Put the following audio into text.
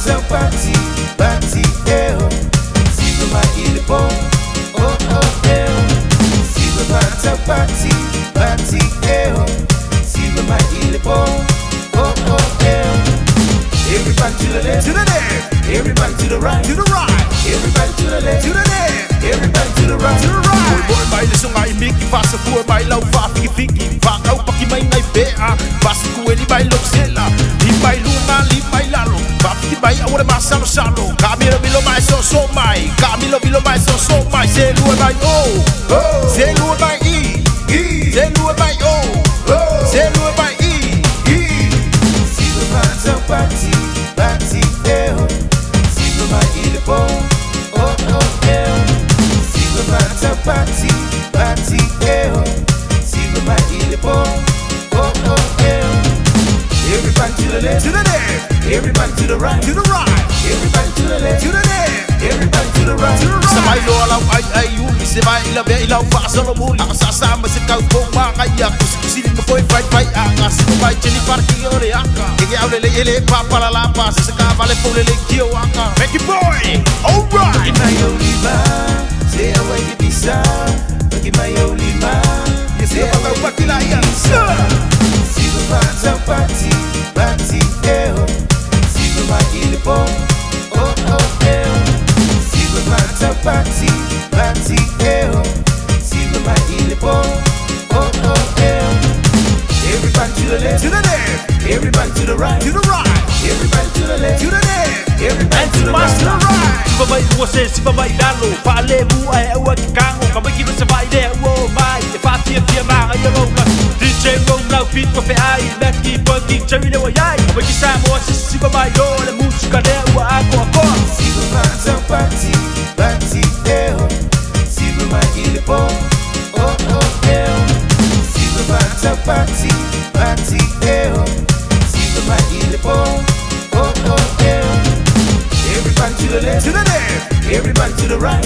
faz bate, bate eu. Sigo mais ele bom, oh oh eu. Sigo faz bate, bate eu. Sigo mais ele bom, oh oh eu. Everybody to the left, everybody to the right, everybody to the left, everybody to the right, Boy mai le songa I miki pasa por mai lau fa fiki fiki fa au paki mai nai bea pasa ku eli mai lo sela li mai luna li mai lalo fa fiki mai awore ma salo salo kamilo bilo mai so mai kamilo bilo mai so mai se lu mai oh se lu mai I se lu mai oh se lu mai I sigo faz bate, bate eu. Sigo mais ele bom, oh oh eu. Sigo faz bate, bate eu. Sigo mais ele bom, oh oh eu. Everybody to the left, everybody to the right, everybody to the left, everybody to the right. Sa mai lo lau ai uli se mai la be lau fa solo muli asa sama se kau ko ma kaya kusili mo foi vai aka se vai chini parking ore aka ke au le ele pa para la pa se ka vale po le kio aka make it boy alright Bagi mai olima, se awai ke bisa. Bagi mai olima, se pa bati la ya sigo faz bate, bate eu. Sigo mais ele bom, oh oh eu. Sigo faz bate, bate eu. Sigo mais ele bom, oh oh eu. Everybody to the left, everybody to the right, everybody to the left, everybody to the right. Sipa mai lua se sipa mai lalo fa le mu ai au ki kango ka mai ki se vai de wo mai e fa tia ma ai ro na DJ ro na beat ko fe ai na ki po ki chami de wa ai ka mai ki sa mo se sipa mai yo le música de wa ako Sigo faz bate, bate eu. Sigo mais ele bom, oh oh eu. Sigo faz bate, bate eu. Sigo mais ele bom, oh oh eu. Everybody to the left, everybody to the right,